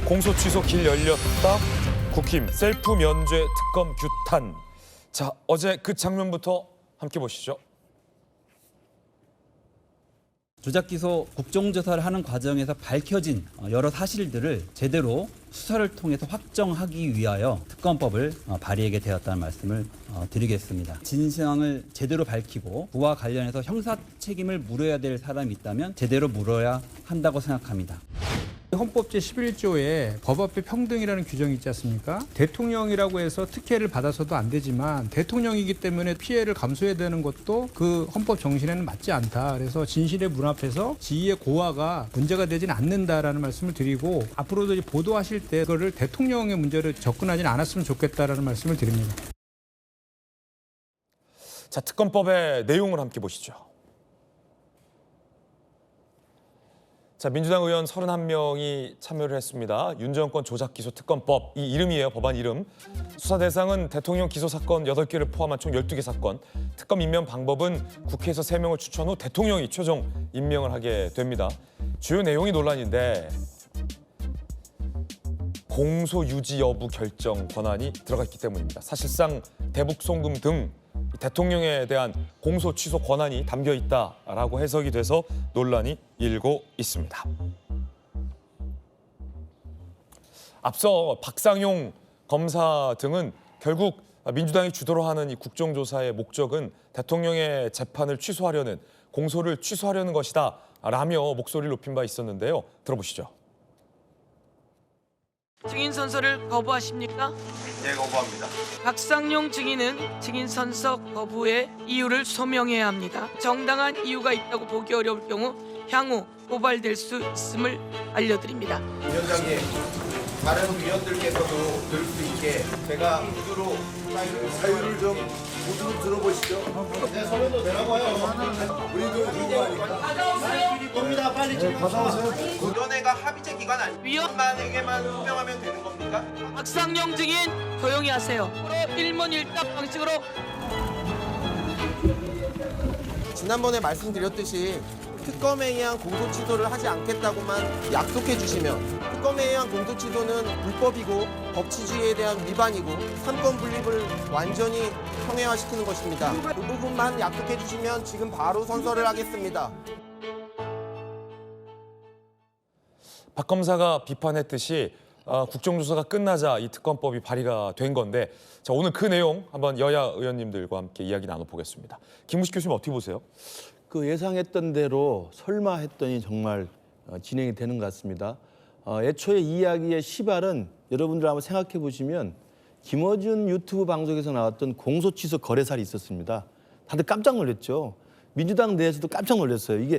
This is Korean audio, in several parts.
공소 취소 길 열렸다. 국힘 셀프 면죄 특검 규탄. 자, 어제 그 장면부터 함께 보시죠. 조작 기소 국정조사를 하는 과정에서 밝혀진 여러 사실들을 제대로 수사를 통해서 확정하기 위하여 특검법을 발의하게 되었다는 말씀을 드리겠습니다. 진상을 제대로 밝히고 그와 관련해서 형사 책임을 물어야 될 사람이 있다면 제대로 물어야 한다고 생각합니다. 헌법 제11조에 법 앞에 평등이라는 규정이 있지 않습니까? 대통령이라고 해서 특혜를 받아서도 안 되지만 대통령이기 때문에 피해를 감수해야 되는 것도 그 헌법 정신에는 맞지 않다. 그래서 진실의 문 앞에서 지위의 고하가 문제가 되지는 않는다라는 말씀을 드리고 앞으로도 보도하실 때 그거를 대통령의 문제로 접근하지는 않았으면 좋겠다라는 말씀을 드립니다. 자, 특검법의 내용을 함께 보시죠. 자, 민주당 의원 31명이 참여를 했습니다. 윤 정권 조작 기소 특검법, 이 이름이에요, 법안 이름. 수사 대상은 대통령 기소 사건 8개를 포함한 총 12개 사건. 특검 임명 방법은 국회에서 3명을 추천 후 대통령이 최종 임명을 하게 됩니다. 주요 내용이 논란인데 공소 유지 여부 결정 권한이 들어가 있기 때문입니다. 사실상 대북 송금 등 대통령에 대한 공소 취소 권한이 담겨 있다라고 해석이 돼서 논란이 일고 있습니다. 앞서 박상용 검사 등은 결국 민주당이 주도로 하는 이 국정조사의 목적은 대통령의 재판을 취소하려는, 공소를 취소하려는 것이다 라며 목소리를 높인 바 있었는데요. 들어보시죠. 증인 선서를 거부하십니까? 예, 거부합니다. 박상용 증인은 증인 선서 거부의 이유를 소명해야 합니다. 정당한 이유가 있다고 보기 어려울 경우 향후 고발될 수 있음을 알려드립니다. 위원장님, 다른 위원들께서도 들을 수 있게 제가 구두로 사유를 좀 구두로 들어보시죠. 네, 서면도 내라고요. 우리도 요구하니까. 겁니다. 빨리 좀 받아오세요. 위원회가 합의제 기관 아니에요? 위원만에게만 소명하면 되는 겁니까? 박상용 증인 조용히 하세요. 일문일답 방식으로 지난번에 말씀드렸듯이 특검에 의한 공소 취소를 하지 않겠다고만 약속해 주시면 특검에 의한 공소 취소는 불법이고 법치주의에 대한 위반이고 삼권 분립을 완전히 형해화시키는 것입니다. 그 부분만 약속해 주시면 지금 바로 선서를 하겠습니다. 박 검사가 비판했듯이 국정조사가 끝나자 이 특검법이 발의가 된 건데, 자, 오늘 그 내용 한번 여야 의원님들과 함께 이야기 나눠보겠습니다. 김무식 교수님 어떻게 보세요? 그 예상했던 대로 설마 했더니 정말 진행이 되는 것 같습니다. 애초에 이 이야기의 시발은 여러분들 한번 생각해 보시면 김어준 유튜브 방송에서 나왔던 공소취소 거래살이 있었습니다. 다들 깜짝 놀랐죠. 민주당 내에서도 깜짝 놀랐어요. 이게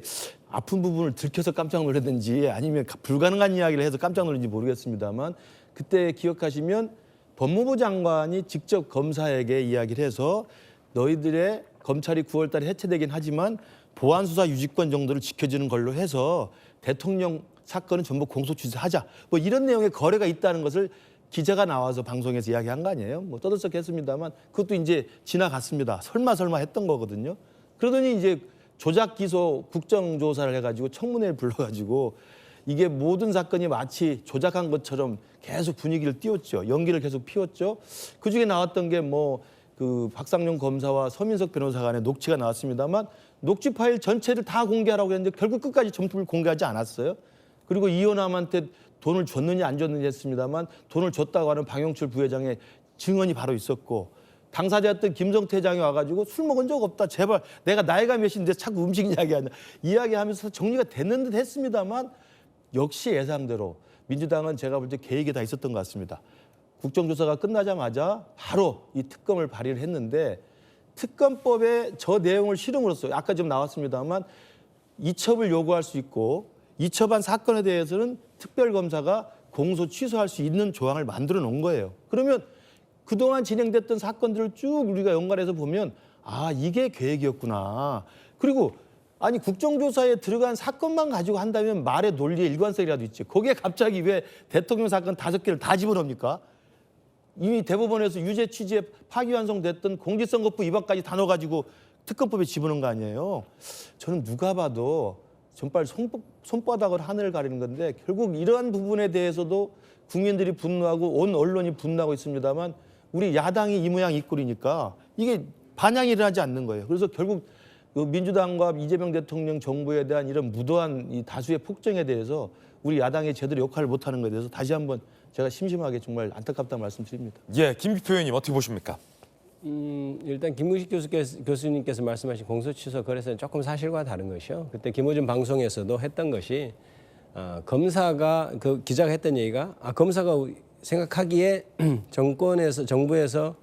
아픈 부분을 들켜서 깜짝 놀랐는지 아니면 불가능한 이야기를 해서 깜짝 놀랐는지 모르겠습니다만, 그때 기억하시면 법무부 장관이 직접 검사에게 이야기를 해서 너희들의 검찰이 9월 달에 해체되긴 하지만 보안수사 유지권 정도를 지켜주는 걸로 해서 대통령 사건은 전부 공소 취소하자. 뭐 이런 내용의 거래가 있다는 것을 기자가 나와서 방송에서 이야기한 거 아니에요? 뭐 떠들썩했습니다만 그것도 이제 지나갔습니다. 설마 했던 거거든요. 그러더니 이제 조작 기소 국정조사를 해가지고 청문회를 불러가지고 이게 모든 사건이 마치 조작한 것처럼 계속 분위기를 띄웠죠. 연기를 계속 피웠죠. 그중에 나왔던 게 뭐 그 박상용 검사와 서민석 변호사 간의 녹취가 나왔습니다만 녹취 파일 전체를 다 공개하라고 했는데 결국 끝까지 전부를 공개하지 않았어요. 그리고 이호남한테 돈을 줬느냐 안 줬느냐 했습니다만 돈을 줬다고 하는 방영철 부회장의 증언이 바로 있었고, 당사자였던 김성태 회장이 와가지고 술 먹은 적 없다. 제발 내가 나이가 몇인데 자꾸 음식 이야기하냐. 이야기하면서 정리가 됐는 듯 했습니다만 역시 예상대로 민주당은 제가 볼 때 계획이 다 있었던 것 같습니다. 국정조사가 끝나자마자 바로 이 특검을 발의를 했는데 특검법에 저 내용을 실음으로써 아까 좀 나왔습니다만 이첩을 요구할 수 있고 이첩한 사건에 대해서는 특별검사가 공소 취소할 수 있는 조항을 만들어 놓은 거예요. 그러면 그동안 진행됐던 사건들을 쭉 우리가 연관해서 보면 아, 이게 계획이었구나. 그리고 아니 국정조사에 들어간 사건만 가지고 한다면 말의 논리의 일관성이라도 있지. 거기에 갑자기 왜 대통령 사건 5개를 다 집어넣습니까? 이미 대법원에서 유죄 취지에 파기환송됐던 공직선거법 위반까지 다 넣어가지고 특검법에 집어넣은 거 아니에요. 저는 누가 봐도 정말 손바닥으로 하늘을 가리는 건데 결국 이러한 부분에 대해서도 국민들이 분노하고 온 언론이 분노하고 있습니다만 우리 야당이 이 모양 이 꼴이니까 이게 반향이 일어나지 않는 거예요. 그래서 결국 민주당과 이재명 대통령 정부에 대한 이런 무도한 이 다수의 폭정에 대해서 우리 야당이 제대로 역할을 못하는 것에 대해서 다시 한번 제가 심심하게 정말 안타깝다는 말씀드립니다. 예, 김기표 의원님 어떻게 보십니까? 일단 김무식 교수님께서 말씀하신 공소 취소 거래서는 조금 사실과 다른 것이요. 그때 김어준 방송에서도 했던 것이 검사가 그 기자가 했던 얘기가 검사가 생각하기에 정부에서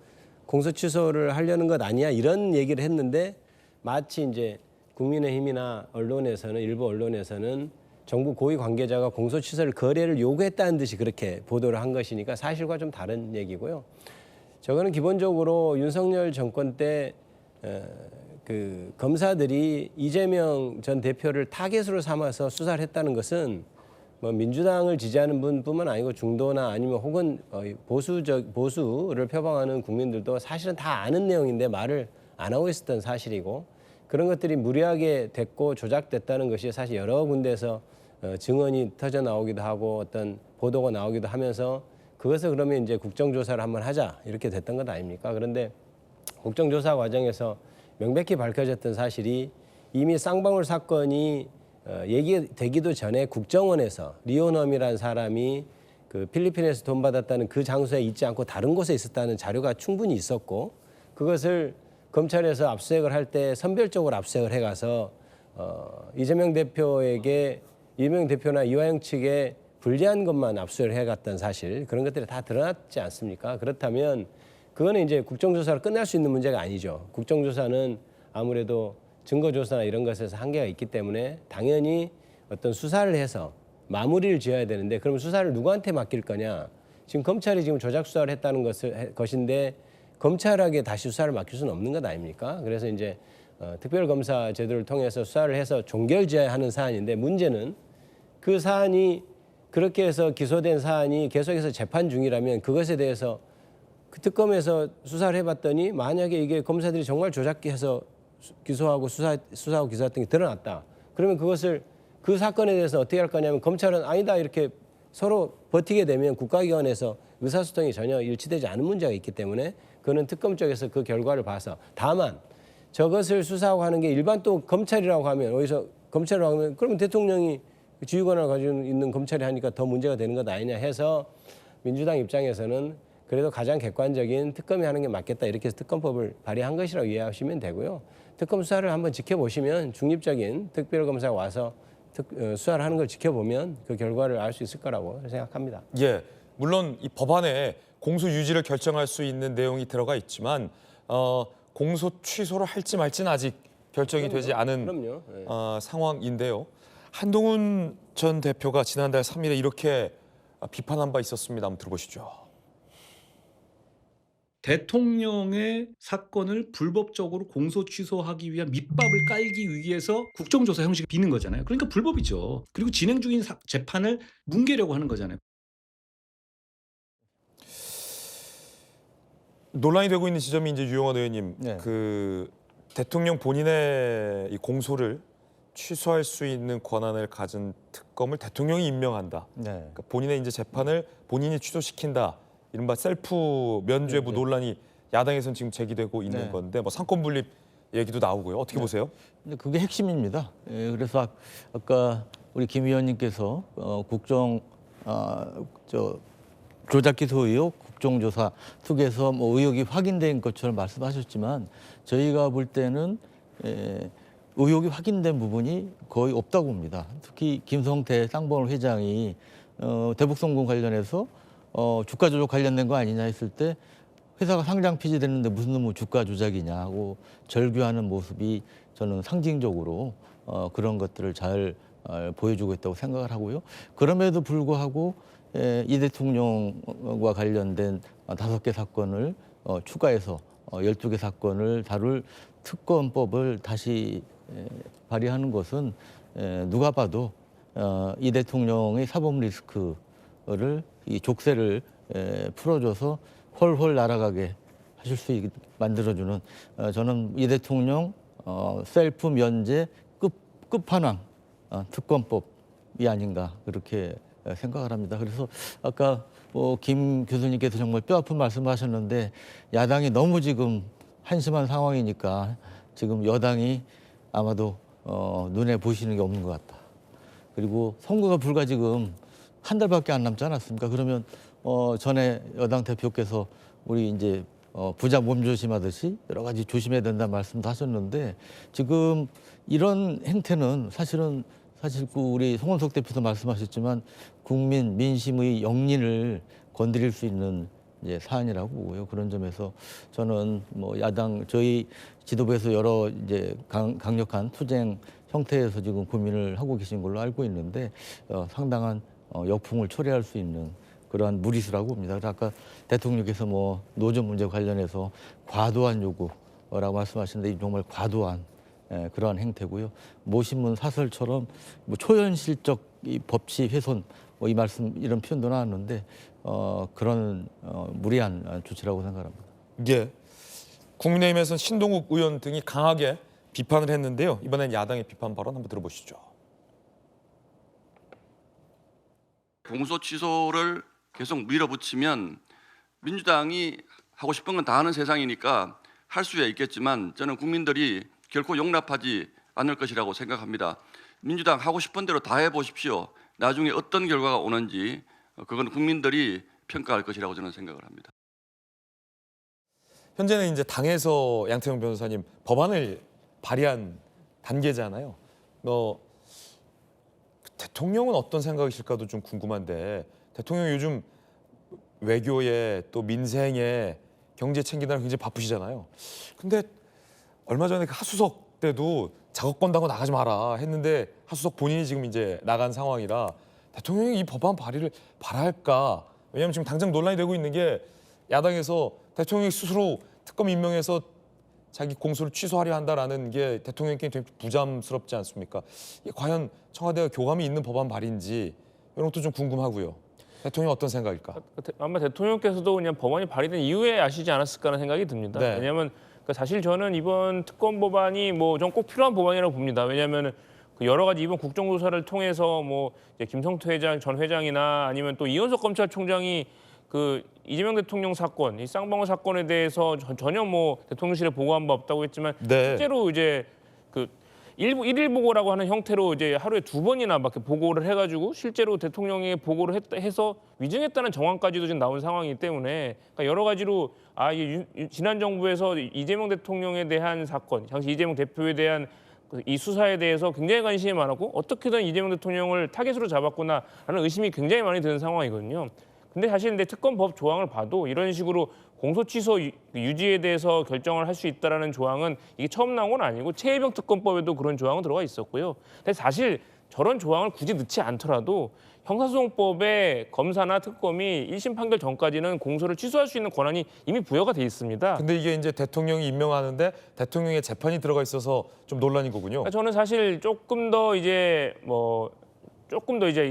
공소 취소를 하려는 것 아니야 이런 얘기를 했는데 마치 이제 국민의힘이나 언론에서는 일부 언론에서는 정부 고위 관계자가 공소 취소를 거래를 요구했다는 듯이 그렇게 보도를 한 것이니까 사실과 좀 다른 얘기고요. 저거는 기본적으로 윤석열 정권 때 그 검사들이 이재명 전 대표를 타겟으로 삼아서 수사를 했다는 것은 뭐 민주당을 지지하는 분뿐만 아니고 중도나 아니면 혹은 보수를 표방하는 국민들도 사실은 다 아는 내용인데 말을 안 하고 있었던 사실이고 그런 것들이 무리하게 됐고 조작됐다는 것이 사실 여러 군데에서 증언이 터져 나오기도 하고 어떤 보도가 나오기도 하면서 그것을 그러면 이제 국정조사를 한번 하자 이렇게 됐던 것 아닙니까? 그런데 국정조사 과정에서 명백히 밝혀졌던 사실이 이미 쌍방울 사건이 얘기되기도 전에 국정원에서 리오넘이라는 사람이 그 필리핀에서 돈 받았다는 그 장소에 있지 않고 다른 곳에 있었다는 자료가 충분히 있었고 그것을 검찰에서 압수수색을 할 때 선별적으로 압수수색을 해가서 이재명 대표나 이화영 측에 불리한 것만 압수를 해갔던 사실 그런 것들이 다 드러났지 않습니까? 그렇다면 그거는 이제 국정조사로 끝날 수 있는 문제가 아니죠. 국정조사는 아무래도 증거조사나 이런 것에서 한계가 있기 때문에 당연히 어떤 수사를 해서 마무리를 지어야 되는데 그럼 수사를 누구한테 맡길 거냐? 지금 검찰이 지금 조작 수사를 했다는 것인데 검찰에게 다시 수사를 맡길 수는 없는 것 아닙니까? 그래서 이제 특별검사 제도를 통해서 수사를 해서 종결지어야 하는 사안인데 문제는 그 사안이 그렇게 해서 기소된 사안이 계속해서 재판 중이라면 그것에 대해서 그 특검에서 수사를 해봤더니 만약에 이게 검사들이 정말 조작해서 기소하고 수사하고 기소했던 게 드러났다. 그러면 그것을 그 사건에 대해서 어떻게 할 거냐면 검찰은 아니다 이렇게 서로 버티게 되면 국가기관에서 의사소통이 전혀 일치되지 않은 문제가 있기 때문에 그는 특검 쪽에서 그 결과를 봐서 다만 저것을 수사하고 하는 게 일반 또 검찰이라고 하면 어디서 검찰이라고 하면 그러면 대통령이 지휘권을 가지고 있는 검찰이 하니까 더 문제가 되는 것 아니냐 해서 민주당 입장에서는 그래도 가장 객관적인 특검이 하는 게 맞겠다 이렇게 해서 특검법을 발의한 것이라고 이해하시면 되고요. 특검 수사를 한번 지켜보시면 중립적인 특별검사가 와서 수사를 하는 걸 지켜보면 그 결과를 알 수 있을 거라고 생각합니다. 예, 물론 이 법안에 공소 유지를 결정할 수 있는 내용이 들어가 있지만 공소 취소를 할지 말지는 아직 결정이 되지 않은 그럼요. 네. 상황인데요. 한동훈 전 대표가 지난달 3일에 이렇게 비판한 바 있었습니다. 한번 들어보시죠. 대통령의 사건을 불법적으로 공소 취소하기 위한 밑밥을 깔기 위해서 국정조사 형식을 비는 거잖아요. 그러니까 불법이죠. 그리고 진행 중인 재판을 뭉개려고 하는 거잖아요. 논란이 되고 있는 지점이 이제 유영원 의원님, 네. 그 대통령 본인의 이 공소를 취소할 수 있는 권한을 가진 특검을 대통령이 임명한다. 네. 그러니까 본인의 이제 재판을 본인이 취소시킨다. 이른바 셀프 면죄부 논란이 야당에서는 지금 제기되고 있는 네. 건데 뭐 상권 분립 얘기도 나오고요. 어떻게 보세요? 근데 그게 핵심입니다. 예, 그래서 아까 우리 김 의원님께서 조작 기소 의혹 국정조사 속에서 뭐 의혹이 확인된 것처럼 말씀하셨지만 저희가 볼 때는 의혹이 확인된 부분이 거의 없다고 봅니다. 특히 김성태 쌍방울 회장이 대북송금 관련해서 주가 조작 관련된 거 아니냐 했을 때 회사가 상장 폐지됐는데 무슨 놈의 주가 조작이냐 하고 절규하는 모습이 저는 상징적으로 그런 것들을 잘 보여주고 있다고 생각을 하고요. 그럼에도 불구하고 이 대통령과 관련된 5개 사건을 추가해서 12개 사건을 다룰 특검법을 다시 발의하는 것은 누가 봐도 이 대통령의 사법 리스크를 이 족쇄를 풀어줘서 훨훨 날아가게 하실 수 있게 만들어주는 저는 이 대통령 셀프 면제 끝판왕 특검법이 아닌가 그렇게 생각을 합니다. 그래서 아까 김 교수님께서 정말 뼈아픈 말씀하셨는데 야당이 너무 지금 한심한 상황이니까 지금 여당이 아마도 눈에 보시는 게 없는 것 같다. 그리고 선거가 불과 지금 한 달밖에 안 남지 않았습니까? 그러면 전에 여당 대표께서 우리 이제 부자 몸조심하듯이 여러 가지 조심해야 된다는 말씀도 하셨는데 지금 이런 행태는 사실 우리 송원석 대표도 말씀하셨지만 국민 민심의 영린을 건드릴 수 있는 이제 사안이라고 보고요. 그런 점에서 저는 뭐 야당 저희 지도부에서 여러 이제 강력한 투쟁 형태에서 지금 고민을 하고 계신 걸로 알고 있는데 상당한 역풍을 초래할 수 있는 그러한 무리수라고 봅니다. 그래서 아까 대통령께서 뭐 노조 문제 관련해서 과도한 요구라고 말씀하시는데 정말 과도한 그러한 행태고요. 모신문 사설처럼 뭐 초현실적 이 법치 훼손 뭐 이 말씀 이런 표현도 나왔는데 그런 무리한 조치라고 생각합니다. 예. 국민의힘에서는 신동욱 의원 등이 강하게 비판을 했는데요. 이번엔 야당의 비판 발언 한번 들어보시죠. 공소 취소를 계속 밀어붙이면 민주당이 하고 싶은 건 다 하는 세상이니까 할 수야 있겠지만 저는 국민들이 결코 용납하지 않을 것이라고 생각합니다. 민주당 하고 싶은 대로 다 해보십시오. 나중에 어떤 결과가 오는지 그건 국민들이 평가할 것이라고 저는 생각을 합니다. 현재는 이제 당에서 양태형 변호사님 법안을 발의한 단계잖아요. 대통령은 어떤 생각이실까도 좀 궁금한데 대통령 요즘 외교에 또 민생에 경제 챙기느라 굉장히 바쁘시잖아요. 근데 얼마 전에 그 하수석 때도 작업 건다고 나가지 마라 했는데 하수석 본인이 지금 이제 나간 상황이라 대통령이 이 법안 발의를 바랄까? 왜냐하면 지금 당장 논란이 되고 있는 게 야당에서 대통령이 스스로 특검 임명해서 자기 공소를 취소하려 한다라는 게 대통령께 되게 부담스럽지 않습니까? 이게 과연 청와대가 교감이 있는 법안 발의인지 이런 것도 좀 궁금하고요. 대통령 어떤 생각일까? 아마 대통령께서도 그냥 법안이 발의된 이후에 아시지 않았을까 하는 생각이 듭니다. 네. 왜냐하면 사실 저는 이번 특검 법안이 뭐 좀 꼭 필요한 법안이라고 봅니다. 왜냐하면 여러 가지 이번 국정조사를 통해서 뭐 이제 김성태 전 회장이나 아니면 또 이현석 검찰총장이 그 이재명 대통령 사건, 이 쌍방울 사건에 대해서 전혀 뭐 대통령실에 보고한 바 없다고 했지만 네. 실제로 이제 그 일일 보고라고 하는 형태로 이제 하루에 2번이나 막 보고를 해가지고 실제로 대통령에게 보고를 해서 위증했다는 정황까지도 지금 나온 상황이기 때문에 그러니까 여러 가지로 지난 정부에서 이재명 대통령에 대한 사건, 당시 이재명 대표에 대한 이 수사에 대해서 굉장히 관심이 많았고 어떻게든 이재명 대통령을 타겟으로 잡았구나라는 의심이 굉장히 많이 드는 상황이거든요. 근데 사실 근데 특검법 조항을 봐도 이런 식으로 공소 취소 유지에 대해서 결정을 할 수 있다라는 조항은 이게 처음 나온 건 아니고 최혜병 특검법에도 그런 조항은 들어가 있었고요. 근데 사실 저런 조항을 굳이 넣지 않더라도 형사소송법에 검사나 특검이 1심 판결 전까지는 공소를 취소할 수 있는 권한이 이미 부여가 돼 있습니다. 근데 이게 이제 대통령이 임명하는데 대통령의 재판이 들어가 있어서 좀 논란인 거군요. 그러니까 저는 사실 조금 더 이제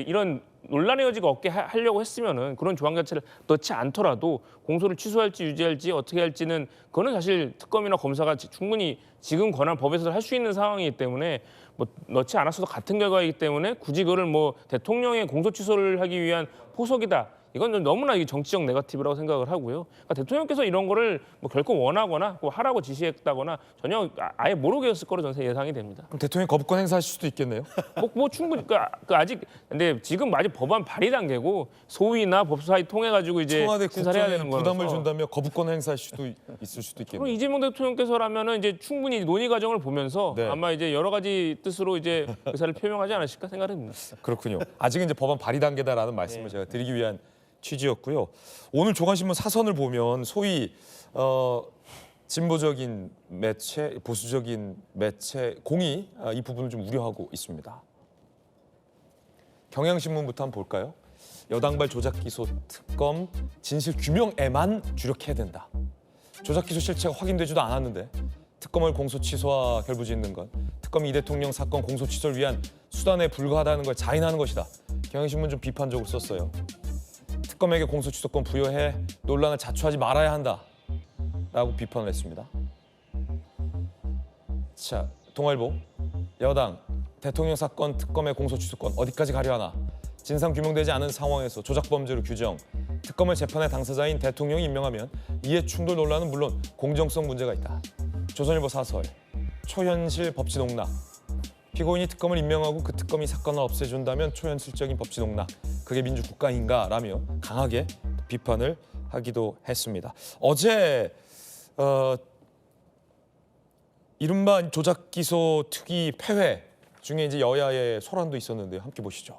이런 논란의 여지가 없게 하려고 했으면은 그런 조항 자체를 넣지 않더라도 공소를 취소할지 유지할지 어떻게 할지는 그거는 사실 특검이나 검사가 충분히 지금 권한 법에서 할 수 있는 상황이기 때문에 뭐 넣지 않았어도 같은 결과이기 때문에 굳이 그거를 뭐 대통령의 공소 취소를 하기 위한 포석이다. 이건 좀 너무나 정치적 네거티브라고 생각을 하고요. 그러니까 대통령께서 이런 거를 뭐 결코 원하거나 뭐 하라고 지시했다거나 전혀 아예 모르게 했을 거로 저는 예상이 됩니다. 그럼 대통령이 거부권 행사하실 수도 있겠네요. 뭐 충분히 아직 근데 지금 아직 법안 발의 단계고 소위나 법사위 통해 가지고 이제 청와대 심사를 해야 국정에 되는 거라서. 부담을 준다면 거부권 행사할 수도 있을 수도 그럼 있겠네요. 이재명 대통령께서라면은 이제 충분히 논의 과정을 보면서 네. 아마 이제 여러 가지 뜻으로 이제 의사를 표명하지 않으실까 생각합니다. 그렇군요. 아직은 이제 법안 발의 단계다라는 말씀을 제가 드리기 위한 취지였고요. 오늘 조간신문 사선을 보면 소위 진보적인 매체, 보수적인 매체 공이 이 부분을 좀 우려하고 있습니다. 경향신문부터 한번 볼까요? 여당발 조작기소 특검 진실 규명에만 주력해야 된다. 조작기소 실체가 확인되지도 않았는데 특검을 공소 취소와 결부짓는 건 특검이 이 대통령 사건 공소 취소를 위한 수단에 불과하다는 걸 자인하는 것이다. 경향신문 좀 비판적으로 썼어요. 특검에게 공소 취소권 부여해 논란을 자초하지 말아야 한다. 라고 비판을 했습니다. 자, 동아일보 여당 대통령 사건 특검의 공소 취소권 어디까지 가려 하나? 진상 규명되지 않은 상황에서 조작 범죄로 규정, 특검을 재판의 당사자인 대통령이 임명하면 이해 충돌 논란은 물론 공정성 문제가 있다. 조선일보 사설, 초현실 법치 농락. 피고인이 특검을 임명하고 그 특검이 사건을 없애준다면 초현실적인 법치 농락. 그게 민주국가인가? 라며 강하게 비판을 하기도 했습니다. 어제 이른바 조작 기소 특위 폐회 중에 이제 여야의 소란도 있었는데요. 함께 보시죠.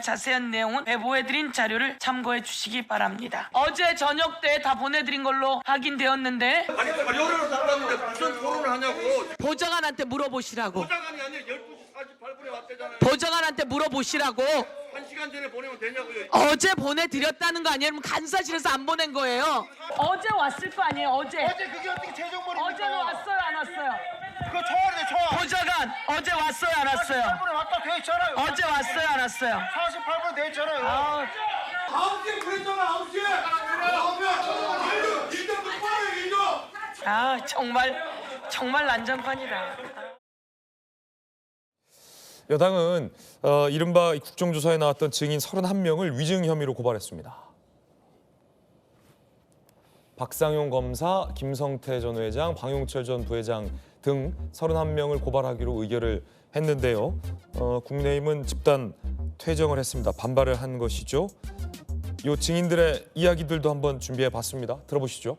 자세한 내용은 배부해드린 자료를 참고해 주시기 바랍니다. 어제 저녁 때 다 보내드린 걸로 확인되었는데 아니 자료를 달랐는데 무슨 토론을 하냐고. 보좌관한테 물어보시라고. 보좌관이 아니라 12시 48분에 왔대잖아요. 보좌관한테 물어보시라고. 1시간 전에 보내면 되냐고요. 어제 보내드렸다는 거 아니에요? 그럼 간사실에서 안 보낸 거예요? 어제 왔을 거 아니에요? 어제 그게 어떻게 최종본입니까? 어제는 왔어요 안 왔어요? 그거 초안이에요, 초안. 보좌관 어제 왔어요 안 왔어요? 48분에 왔다 돼 있잖아요. 어제 왔어요 안 왔어요? 48분 돼 있잖아요. 9시에 그랬잖아, 9시에. 그러면 일정도 빠르게 일정. 아 정말 난장판이다. 여당은 이른바 국정조사에 나왔던 증인 31명을 위증 혐의로 고발했습니다. 박상용 검사, 김성태 전 회장, 방용철 전 부회장 등 31명을 고발하기로 의결을 했는데요. 국민의힘은 집단 퇴정을 했습니다. 반발을 한 것이죠. 이 증인들의 이야기들도 한번 준비해봤습니다. 들어보시죠.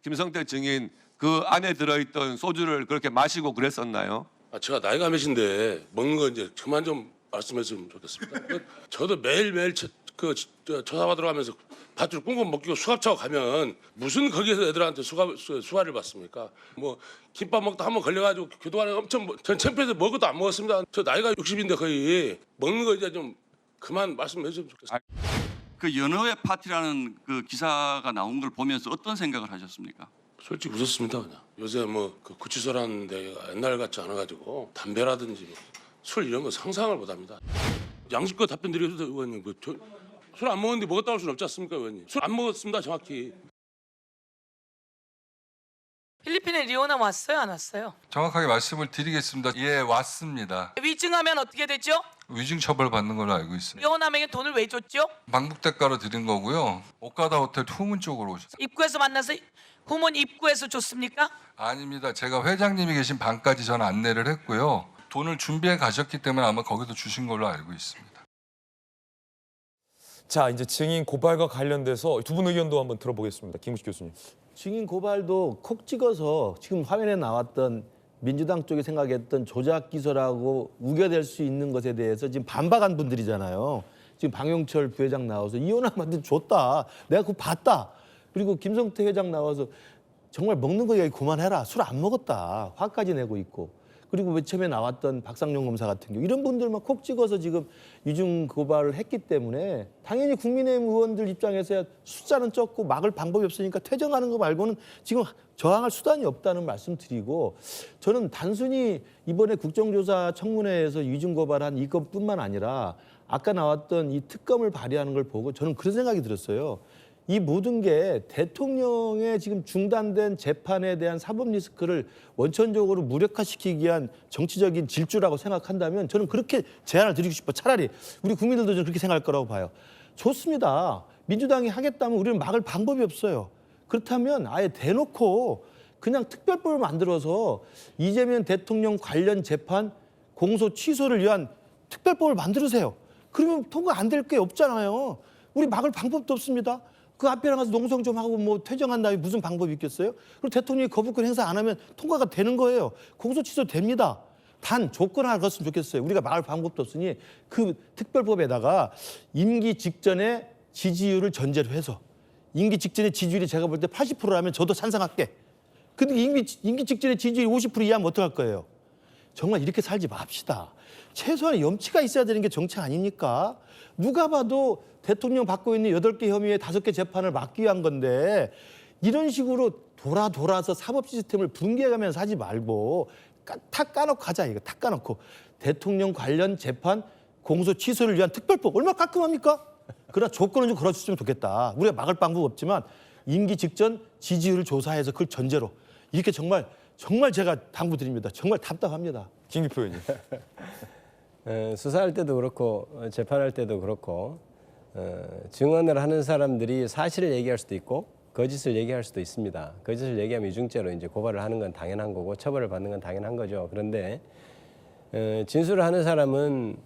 김성태 증인 그 안에 들어있던 소주를 그렇게 마시고 그랬었나요? 제가 나이가 몇인데 먹는 거 이제 그만 좀 말씀했으면 좋겠습니다. 저도 매일매일 조사받으러 가면서 밧줄 꽁꽁 먹기고 수갑차고 가면 무슨 거기에서 애들한테 수화를 받습니까? 뭐 김밥 먹다 한번 걸려가지고 교도관에 엄청 전 창피해서 먹을 것도 안 먹었습니다. 저 나이가 60인데 거의 먹는 거 이제 좀 그만 말씀해 주시면 좋겠습니다. 그 연어회 파티라는 그 기사가 나온 걸 보면서 어떤 생각을 하셨습니까? 솔직히 웃었습니다. 그냥. 요새 그 구치소라는 데가 옛날 같지 않아가지고 담배라든지 술 이런 거 상상을 못합니다. 양심껏 답변 드려도 돼요, 의원님. 술 안 먹었는데 먹었다고 할 수는 없지 않습니까, 의원님? 술 안 먹었습니다, 정확히. 필리핀에 리오나 왔어요 안 왔어요? 정확하게 말씀을 드리겠습니다. 예, 왔습니다. 위증하면 어떻게 되죠? 위증 처벌 받는 걸로 알고 있습니다. 리오남에게 돈을 왜 줬죠? 방북 대가로 드린 거고요. 오카다 호텔 후문 쪽으로 오셨어요. 입구에서 만나서 후문 입구에서 줬습니까? 아닙니다. 제가 회장님이 계신 방까지 저는 안내를 했고요. 돈을 준비해 가셨기 때문에 아마 거기도 주신 걸로 알고 있습니다. 자, 이제 증인 고발과 관련돼서 두 분 의견도 한번 들어보겠습니다. 김우식 교수님. 증인 고발도 콕 찍어서 지금 화면에 나왔던 민주당 쪽이 생각했던 조작 기소라고 우겨댈 수 있는 것에 대해서 지금 반박한 분들이잖아요. 지금 방용철 부회장 나와서 이혼함한테 줬다. 내가 그거 봤다. 그리고 김성태 회장 나와서 정말 먹는 거 얘기 그만해라. 술 안 먹었다. 화까지 내고 있고. 그리고 맨 처음에 나왔던 박상용 검사 같은 경우 이런 분들만 콕 찍어서 지금 위증 고발을 했기 때문에 당연히 국민의힘 의원들 입장에서야 숫자는 적고 막을 방법이 없으니까 퇴정하는 거 말고는 지금 저항할 수단이 없다는 말씀 드리고 저는 단순히 이번에 국정조사 청문회에서 위증 고발한 이것뿐만 아니라 아까 나왔던 이 특검을 발의하는 걸 보고 저는 그런 생각이 들었어요. 이 모든 게 대통령의 지금 중단된 재판에 대한 사법 리스크를 원천적으로 무력화시키기 위한 정치적인 질주라고 생각한다면 저는 그렇게 제안을 드리고 싶어요. 차라리 우리 국민들도 저는 그렇게 생각할 거라고 봐요. 좋습니다. 민주당이 하겠다면 우리는 막을 방법이 없어요. 그렇다면 아예 대놓고 그냥 특별법을 만들어서 이재명 대통령 관련 재판 공소 취소를 위한 특별법을 만들으세요. 그러면 통과 안 될 게 없잖아요. 우리 막을 방법도 없습니다. 그 앞에 나가서 농성 좀 하고 뭐 퇴정한 다음에 무슨 방법이 있겠어요? 그리고 대통령이 거부권 행사 안 하면 통과가 되는 거예요. 공소 취소 됩니다. 단 조건 하나 걸었으면 좋겠어요. 우리가 막을 방법도 없으니 그 특별법에다가 임기 직전에 지지율을 전제로 해서 임기 직전에 지지율이 제가 볼 때 80%라면 저도 찬성할게. 근데 임기 직전에 지지율이 50% 이하면 어떡할 거예요? 정말 이렇게 살지 맙시다. 최소한 염치가 있어야 되는 게 정치 아닙니까? 누가 봐도 대통령 받고 있는 8개 혐의에 5개 재판을 막기 위한 건데 이런 식으로 돌아서 사법 시스템을 붕괴해가면서 하지 말고 탁 까놓고 가자 이거. 탁 까놓고 대통령 관련 재판 공소 취소를 위한 특별법 얼마나 깔끔합니까? 그러나 조건은 좀 걸어줬으면 좋겠다. 우리가 막을 방법 없지만 임기 직전 지지율을 조사해서 그걸 전제로 이렇게 정말 제가 당부드립니다. 정말 답답합니다. 김기표 의원님. 수사할 때도 그렇고 재판할 때도 그렇고 증언을 하는 사람들이 사실을 얘기할 수도 있고 거짓을 얘기할 수도 있습니다. 거짓을 얘기하면 이중죄로 이제 고발을 하는 건 당연한 거고 처벌을 받는 건 당연한 거죠. 그런데 진술을 하는 사람은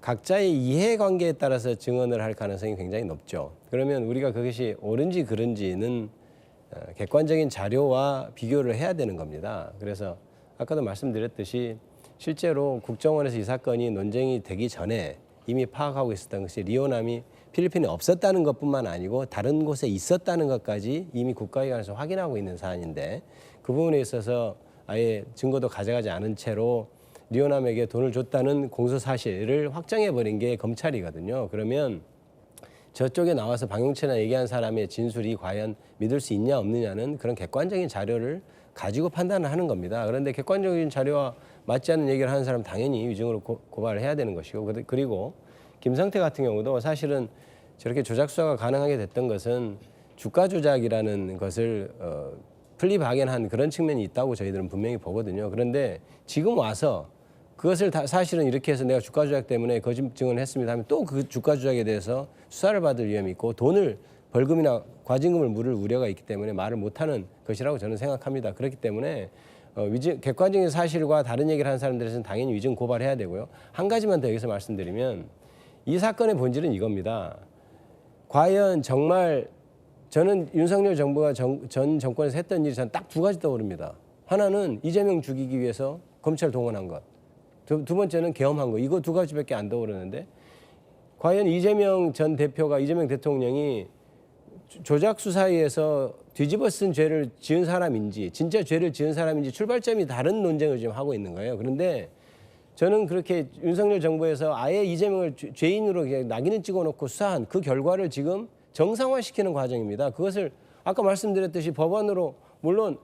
각자의 이해관계에 따라서 증언을 할 가능성이 굉장히 높죠. 그러면 우리가 그것이 옳은지 그른지는 객관적인 자료와 비교를 해야 되는 겁니다. 그래서 아까도 말씀드렸듯이 실제로 국정원에서 이 사건이 논쟁이 되기 전에 이미 파악하고 있었던 것이 리오남이 필리핀에 없었다는 것뿐만 아니고 다른 곳에 있었다는 것까지 이미 국가기관에서 확인하고 있는 사안인데 그 부분에 있어서 아예 증거도 가져가지 않은 채로 리오남에게 돈을 줬다는 공소 사실을 확정해버린 게 검찰이거든요. 그러면 저쪽에 나와서 방용채나 얘기한 사람의 진술이 과연 믿을 수 있냐 없느냐는 그런 객관적인 자료를 가지고 판단을 하는 겁니다. 그런데 객관적인 자료와 맞지 않는 얘기를 하는 사람은 당연히 위증으로 고발을 해야 되는 것이고 그리고 김성태 같은 경우도 사실은 저렇게 조작 수사가 가능하게 됐던 것은 주가 조작이라는 것을 플리바겐한 그런 측면이 있다고 저희들은 분명히 보거든요. 그런데 지금 와서 그것을 사실은 이렇게 해서 내가 주가 조작 때문에 거짓 증언을 했습니다 하면 또 그 주가 조작에 대해서 수사를 받을 위험이 있고 돈을 벌금이나 과징금을 물을 우려가 있기 때문에 말을 못하는 것이라고 저는 생각합니다. 그렇기 때문에 객관적인 사실과 다른 얘기를 하는 사람들에서는 당연히 위증 고발해야 되고요. 한 가지만 더 여기서 말씀드리면 이 사건의 본질은 이겁니다. 과연 정말 저는 윤석열 정부가 전 정권에서 했던 일이 저는 딱 두 가지 떠오릅니다. 하나는 이재명 죽이기 위해서 검찰 동원한 것. 두 번째는 계엄한 거. 이거 두 가지밖에 안 떠오르는데 과연 이재명 전 대표가 이재명 대통령이 조작 수사에서 뒤집어 쓴 죄를 지은 사람인지 진짜 죄를 지은 사람인지 출발점이 다른 논쟁을 지금 하고 있는 거예요. 그런데 저는 그렇게 윤석열 정부에서 아예 이재명을 죄인으로 그냥 낙인을 찍어놓고 수사한 그 결과를 지금 정상화시키는 과정입니다. 그것을 아까 말씀드렸듯이 법안으로 물론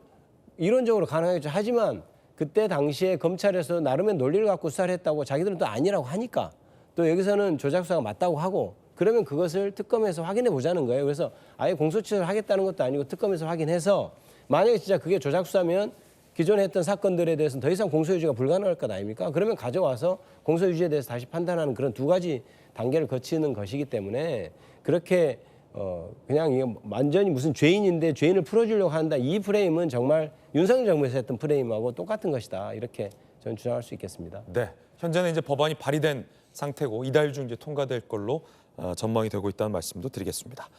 이론적으로 가능하겠죠. 하지만 그때 당시에 검찰에서 나름의 논리를 갖고 수사를 했다고 자기들은 또 아니라고 하니까 또 여기서는 조작 수사가 맞다고 하고 그러면 그것을 특검에서 확인해 보자는 거예요. 그래서 아예 공소취소를 하겠다는 것도 아니고 특검에서 확인해서 만약에 진짜 그게 조작 수사면 기존에 했던 사건들에 대해서는 더 이상 공소유지가 불가능할 것 아닙니까? 그러면 가져와서 공소유지에 대해서 다시 판단하는 그런 두 가지 단계를 거치는 것이기 때문에 그렇게 그냥 이게 완전히 무슨 죄인인데 죄인을 풀어주려고 한다. 이 프레임은 정말 윤석열 정부에서 했던 프레임하고 똑같은 것이다. 이렇게 저는 주장할 수 있겠습니다. 네, 현재는 이제 법안이 발의된 상태고 이달 중 이제 통과될 걸로 전망이 되고 있다는 말씀도 드리겠습니다.